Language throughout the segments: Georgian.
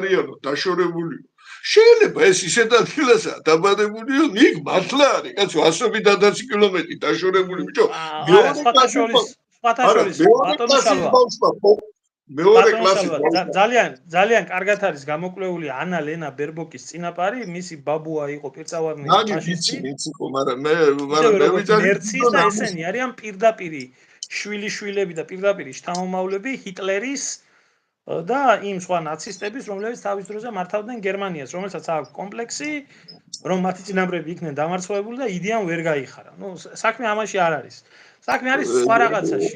არიანო დაშორებულიო. შეიძლება ეს ისეთ ადგილასაა დაბადებულიო, იქ მართლა არის კაცო 100-110 კილომეტრი დაშორებული ბიჭო. არა, სხვათა შორის ბატონო შალვა. მეორე კლასის ძალიან კარგად არის გამოკვლეული ანა ლენა ბერბოკის წინაპარი, მისი ბაბუა იყო პირწავარნი ფაშისტი. ვიცი ხო, მაგრამ მე მერცის და ესენი არიან პირდაპირი შვილიშვილები და პირდაპირი შთამომავლები ჰიტლერის და იმ სხვა ნაცისტების, რომლებიც თავის დროზე მართავდნენ გერმანიას, რომელსაც აქვს კომპლექსი, რომ მათი წინამძღოლები იქნენ დამარცხებული და იდეამ ვერ გაიხარა. ნუ საქმე ამაში არ არის. საქმე არის სხვა რაღაცაში.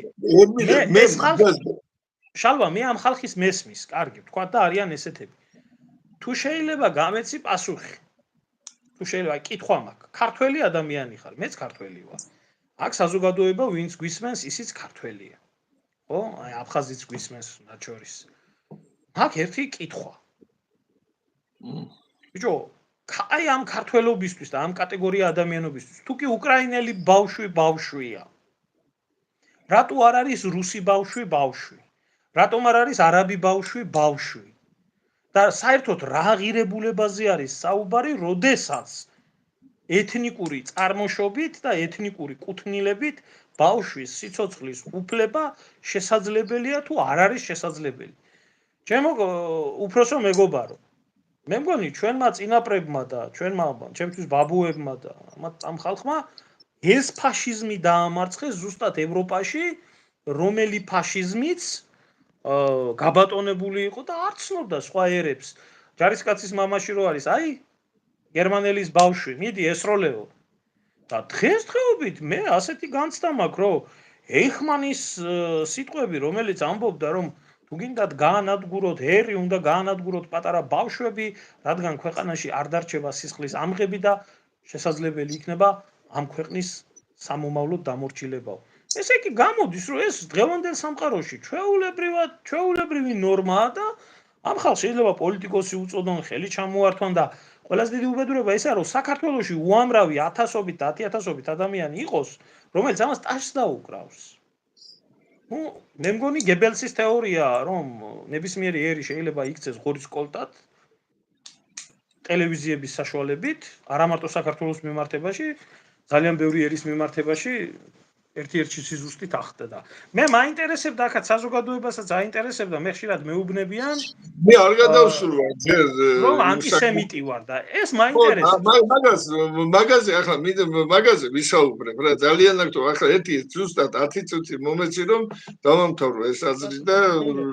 შალვა, მე ამ ხალხის მესმის, კარგი, თქვა და არიან ესეთები. თუ შეიძლება გამეცი პასუხი. თუ შეიძლება კითხვა მაქვს. ქართველი ადამიანი ხარ, მეც ქართველი ვარ. აქ საზოგადოება ვინც გვისმენს, ისიც ქართველია. ხო? აი აფხაზიც გვისმენს მათ შორის. აქ ერთი კითხვა. ბიჭო, აი ამ ქართველობისთვის და ამ კატეგორია ადამიანობისთვის, თუ კი უკრაინელი ბავშვია. რატო არ არის რუსი ბავშვი? რატომ არ არის არაბი ბავშვი? და საერთოდ რა ღირებულებაზე არის საუბარი, როდესაც ეთნიკური წარმოშობით და ეთნიკური კუთვნილებით ბავშვის სიცოცხლის უფლება შესაძლებელია თუ არ არის შესაძლებელი. ჩემო უფროსო მეგობარო, მე მგონი ჩვენმა წინაპრებმა და ჩემთვის ბაბუებმა და ამ ხალხმა ეს ფაშიზმი დაამარცხეს ზუსტად ევროპაში, რომელი ფაშიზმიც გაბატონებული იყო და არ ცნობდა სხვა ერებს. ჯარისკაცის მამაში რო არის, აი გერმანელის ბავშვი, მიდი ესროლეო. და დღესდღეობით მე ასეთი განცდა მაქვს, რომ ეიხმანის სიტყვები, რომელიც ამბობდა, რომ თუ გინდათ გაანადგუროთ ერი, უნდა გაანადგუროთ პატარა ბავშვები, რადგან ქვეყანაში არ დარჩება სისხლის ამღები და შესაძლებელი იქნება ამ ქვეყნის სამომავლოდ დამორჩილებაო. ესე იგი გამოდის, რომ ეს დღევანდელ სამყაროში ჩვეულებრივი ნორმაა და ამ ხალხს შეიძლება პოლიტიკოსი უწოდონ, ხელი ჩამოართვან და ყველაზე დიდი უბედურება ესაა, რომ საქართველოში უამრავი 1000-ობით და 10000-ობით ადამიანი იყოს, რომელიც ამას ტაშს დაუკრავს. მე მგონი გებელსის თეორია, რომ ნებისმიერი ერი შეიძლება იქცეს ღორის კოლტად ტელევიზიების საშუალებით, არა მარტო საქართველოს მიმართებაში, ძალიან ბევრი ერის მიმართებაში ერთ-ერთი სიზუსტით ახდდა. მე მაინტერესებდა აქაც საზოგადოებასაც აინტერესებდა, მე ხშირად მეუბნებიან. მე არ გადავსულვარ ჯერ რომ ანტისემიტი ვარ და ეს მაინტერესებს. მაგაზე ახლა მაგაზე ვისაუბრებ რა, ძალიან აქ ახლა ერთი ზუსტად 10 წუთი მომეცი რომ დავამთავრო ეს აზრი და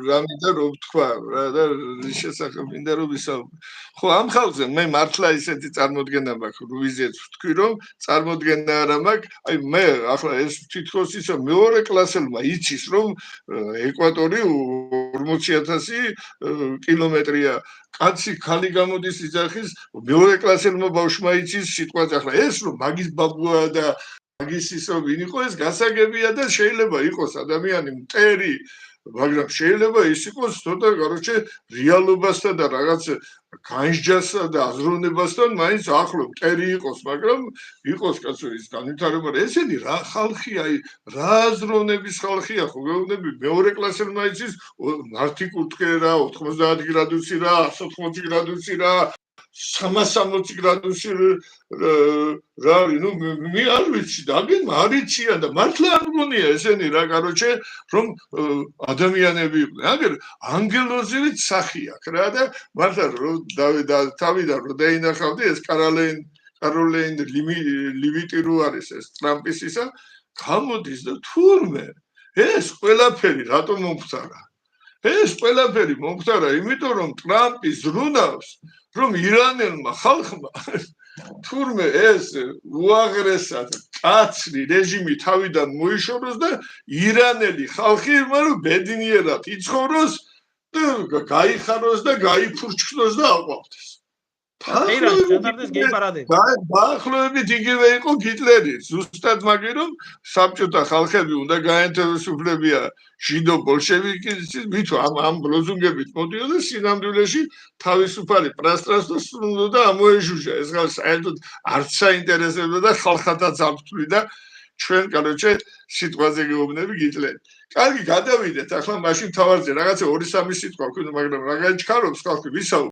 რამე და რო ვთქვა რა და შესახებ მინდა რომ ვისაუბრე. ხო, ამ ხალხზე მე მართლა ისეთი წარმოდგენა მაქვს, რუიზეც ვთქვი რომ წარმოდგენა არა მაქვს, აი მე ახლა ეს თითქოს ისე მეორე კლასელმა იცის რომ ეკვატორი 40000 კილომეტრია კაცი ხალი გამოდის იძახის მეორე კლასელმა ბავშვმა იცის სიტყვაზე ახლა ეს რომ მაგის ბაბუა და მაგის ისო ვინ იყო ეს გასაგებია და შეიძლება იყოს ადამიანი მტერი მაგრამ შეიძლება ის იყოს ცოტა короче რეალობასთან და რაღაც განსჯასა და აზროვნებასთან მაინც ახლო მტერი იყოს მაგრამ იყოს კაცო ის განვითარება ესენი რა ხალხია რა აზროვნების ხალხია ხო გეუბნები მეორე კლასელმა იცის მართი კუთხე რა 90 გრადუსი რა 180 გრადუსი რა 360 გრადუსი რა ნუ მე არ ვიცი და აგენ არიციან და მართლა არ მგონია ესენი რა короче რომ ადამიანები იყვნენ აგერ ანგელოზივით სახი აქვს რა და მართლა რომ თავიდან რომ დაინახავდი ეს კაროლეინ ლივიტი რო არის ეს ტრამპის ისა გამოდის და თურმე ეს ყველაფერი რატომ მომხდარა ეს ყველაფერი მომხდარა იმიტომ რომ ტრამპი ზრუნავს რომ ირანელმა ხალხმა თურმე ეს უაღრესად კაცრი რეჟიმი თავიდან მოიშოროს და ირანელი ხალხი რომ ბედნიერად იცხოვროს და გაიხაროს და გაიფურჩქნოს და აყვავდეს დაახლოებით იგივე იყო ჰიტლერი ზუსტად მაგე რომ საბჭოთა ხალხები უნდა გაინტერესებლებია ჟიდო ბოლშევიკის მითო ამ ლოზუნგებით მოდიოდა სინამდვილეში თავისუფალი პრასტრასტო სრულდა და ამოეჟუჟა ეს საერთოდ არც საინტერესებდა და ხალხათაც ამფთვლი და ჩვენ короче სიტყვაზე გეუბნები ჰიტლერი კარგი გადავიდეთ ახლა მაშინ თავარზე რაღაცა 2-3 სიტყვა ვქონდა მაგრამ რა გაიჩქარობს ხალხი ვისაუბროთ